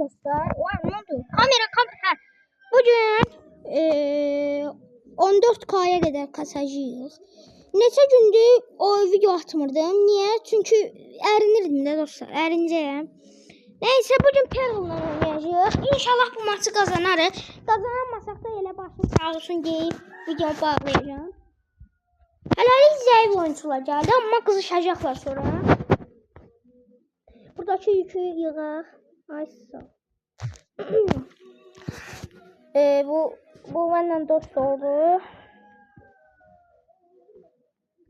dostlar. Var ne oldu? Kamera. Hə. Bugün 14K'ya qədər kasacağıq. Neçə gündür o video atmırdım. Niyə? Çünki ərinirdim də dostlar. Ərincəyəm. Neyse bugün Pearl'la oynayacağıq. İnşallah bu maçı kazanarıq. Kazanamazsak da elə başım sağ olsun deyib video bağlayacağım. Hələlik zəif oyuncular gəldi, amma qızışacaqlar sonra. Buradakı yükü yığaq. Ay sağ. Bu benden dost oldu.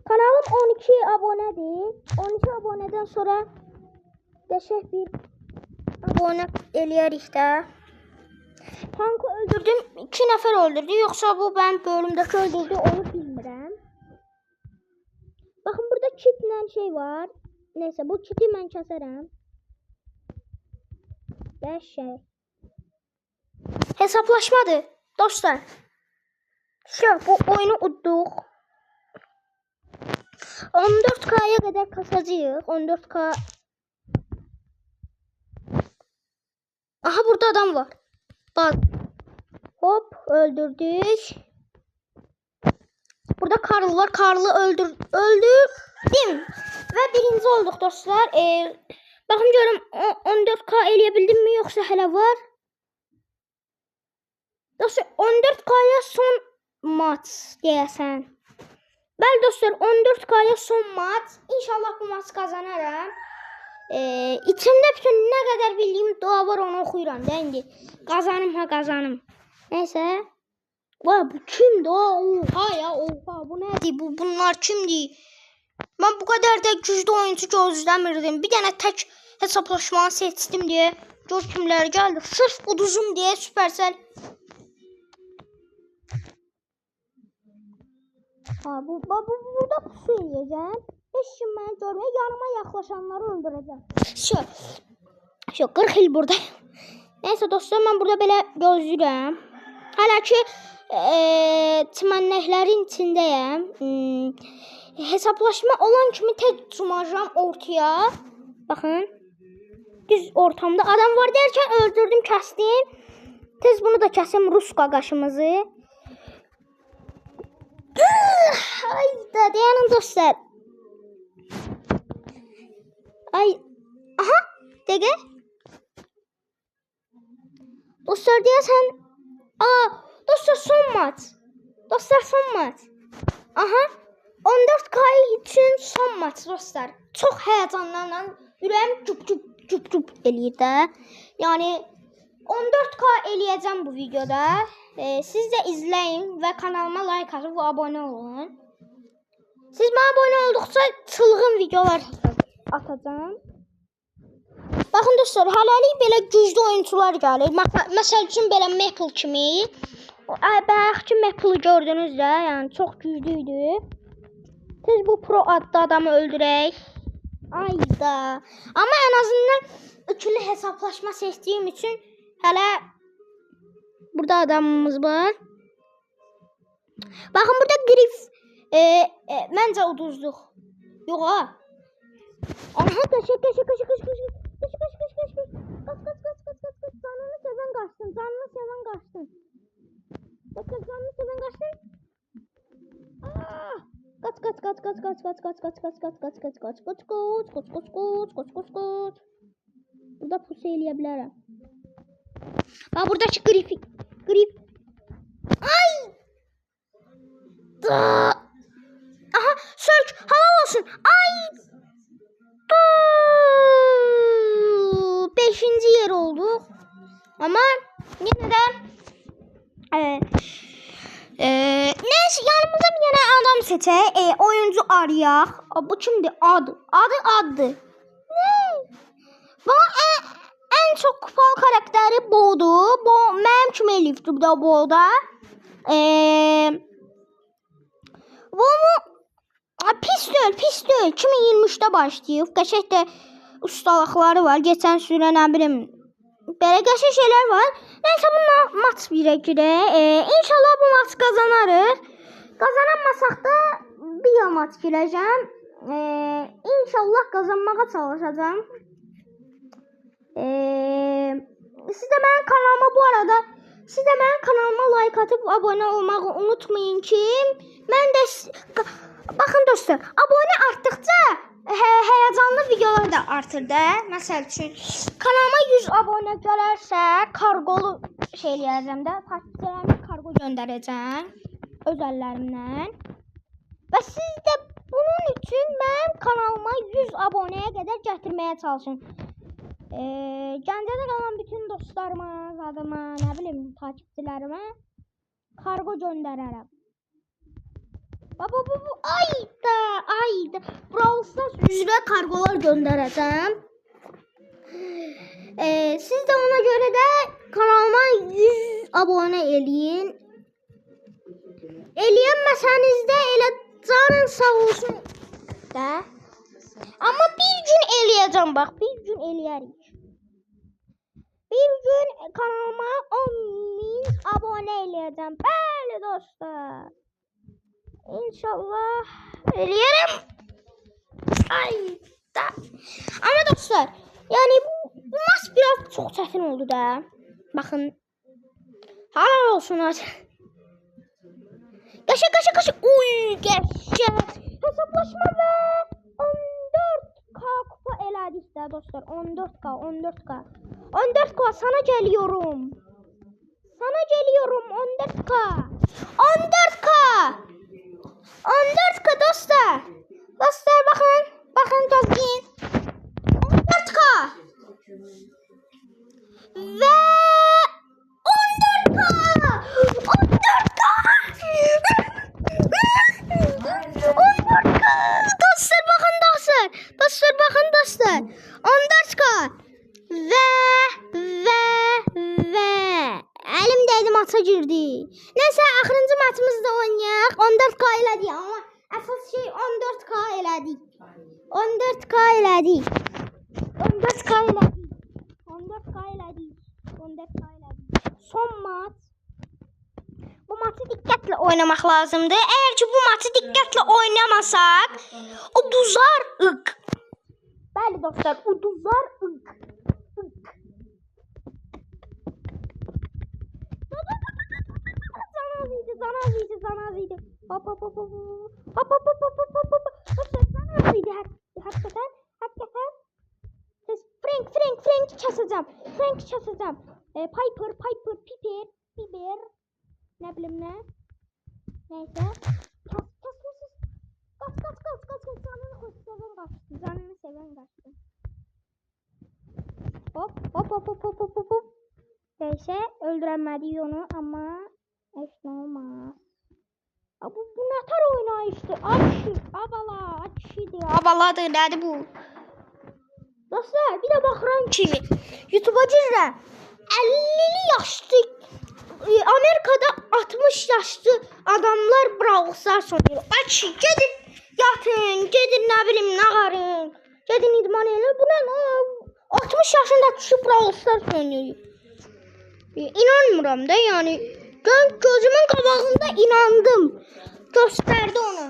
Kanalım 12 abonedir. 12 aboneden sonra qəşəng bir abone eləyərik də. Tankı öldürdüm. 2 nəfər öldürdü. Yoxsa bu ben bölümdəki öldürdü onu bilmirəm. Bakın burada kitlə şey var. Neyse bu kiti mən kəsərəm. Qəşəng. Hesaplaşmadır dostlar. Bu oyunu udduq. 14K'ya kadar kasacağıq. 14K. Aha burada adam var. Bak. Hop öldürdük. Burada Karl var. Karl'ı öldürdüm. Ve birinci olduk dostlar. Bakın görüm 14K eleyebildim mi yoksa hala var. Dostlar 14K'ya son maç deyəsən. Bəli dostlar 14K'ya son maç. İnşallah bu maç kazanarım. İçimdə bütün nə qədər bildiyim dua var onu oxuyuram da indi. Kazanım. Neyse. Vay bu kimdi o? Oha ya oha bu nədir? Bunlar kimdi? Ben bu kadar da güclü oyuncu gözləmirdim. Bir dənə tək hesaplaşmanı seçdim diye. Gör kimlər gəldi. Sırf uduzum diye Supercell. Burada pusu eləyəcəm. Heç kim məni görmür. Yanıma yaxlaşanları öldürəcəm. Şu 40 il buradayım. Neyse dostlar ben burada belə gözləyirəm. Hələ ki çimənliklərin içindəyəm. Hesaplaşma olan kimi tek cumacağım ortaya. Bakın. Düz ortamda adam var derken öldürdüm, kəsdim. Tez bunu da kəsim Rus qaqaşımızı. Hayda dayanın dostlar. Ay. Aha. Dəqiqə. Dostlar deyəsən. Dostlar son maç. Aha. 14K için son maç dostlar. Çok heyecanlanan ürəyim cup eləyir də. Yəni 14K eləyəcəm bu videoda. Siz də izləyin və kanalıma like atıb abone olun. Siz mənə abone olduqca çılğın videolar atacağım. Baxın dostlar, hələlik belə güclü oyuncular gəlir. Məsəl üçün belə Maple kimi. Bəlkə Maple'ı gördünüz də, yəni çox güclüydü. Siz bu pro adlı adamı öldürək. Ayda. Ama en azından üçlü hesaplaşma seçtiğim için hele burada adamımız var. Bakın burada Grif. Bence uduzluq. Yok ha. Aha kaç. Canını seven kaçsın. Bakın canını seven kaçsın. Kaç. Burada pusu eləyə Bak buradaki grif. Ay! Aha sörk halal olsun. Ay! 5. yer oldu. Ama yine de neyse yanımıza bir tane adam seçək. Oyuncu arayaq. Bu kimdir? Adı. Ne? Bana en çok kupalı karakteri Bo'dur. Bu mənim kimi eləyibdir bu da Bo'da. Bu pis deyil. 2023'də başlayıb. Qəşəng də ustalıqları var. Geçən sürə nə bilim. Belə qəşəng şeylər var. Neyse bununla maç birəkirək. İnşallah bu maç kazanarıq. Kazanamazsak da bir maç girəcəm. İnşallah kazanmağa çalışacağım. siz də mənim kanalıma bu arada like atıp abone olmağı unutmayın ki, mən də baxın dostlar, abone artdıqca heyecanlı videolar da artır da. Məsəl üçün kanalıma 100 abone gələrsə, kargolu şey eləyəcəm də, takipçilərimə kargo göndərəcəm öz əllərimdən. Və siz də bunun üçün mənim kanalıma 100 aboneye qədər gətirməyə çalışın. Gəncədə qalan bütün dostlarıma, adıma, nə bilim, takipçilərimə kargo göndərərəm. Ayda. Brawl Stars üzrə kargolar göndərəcəm. Siz də ona görə də kanalıma 100 abone eləyin. Eləyəməsəniz də elə canın sağ olsun da. Amma bir gün eləyəcəm, bax, bir gün eləyərik. Bir gün kanalıma 10.000 abone eləyəcəm. Bəli dostlar. İnşallah eləyərəm. Ayda. Amma dostlar, yani bu maç biraz çox çətin oldu da. Baxın. Halal olsun hadi. Qaşı. Uy, qəşəng. Hesablaşma və 14k kupa elədik də dostlar. 14k. 14k sana geliyorum. 14k. 14k dostlar. Dostlar bakın gözleyin. 14k. Ve 14k. Dostlar bakın dostlar. 14k. Ve elim değdi maça girdi. Neyse axırıncı maçımızda oynayaq. 14k elədik ama əsas şey 14k elədik. 14k elədik. Son maç. Bu maçı diqqətlə oynamaq lazımdır. Eğer ki bu maçı diqqətlə oynamasak, uduzar ık. Bəli dostlar, uduzar ık. Zanaziydi. Hop. Zanaziydi hakikaten. Frank keseceğim. Piper, Piper. Ne bileyim ne. Neyse. Kes. Kaç. Canını seven kaçtı. Hop. Neyse öldüremedi onu ama hiç olmaz. Bu ne tar oynayıştı. Abaladı. Nədir bu? Dostlar, bir de baxıram ki, YouTube'a girirəm. 50'li yaşlı, Amerika'da 60 yaşlı adamlar Brawl Stars oynuyor. Aç, gedin yatın, gedin nə bilim nə qarın, gedin idman edin. Bu nə? 60 yaşında düşüb Brawl Stars oynuyor. İnanmıram da yani. Gözümün qabağında inandım. Gösterdi onu.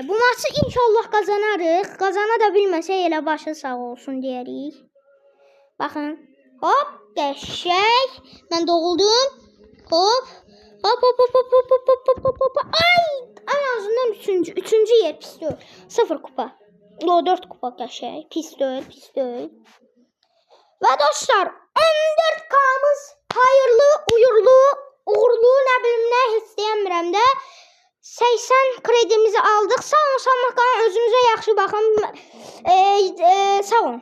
Bu maçı inşallah kazanarıq. Qazana da bilməsə elə başı sağ olsun deyirik. Baxın. Hop, qəşəng. Mən doğuldum. Hop. Ay, en azından üçüncü yer pis deyil. 0 kupa. 4 kupa qəşəng. Pis deyil. Ve dostlar 14k'mız hayırlı, uğurlu nə bilim nə heç deyəmirəm də 80 kredimizi aldıq. Sağ olun, özünüzə yaxşı baxın. Sağ olun.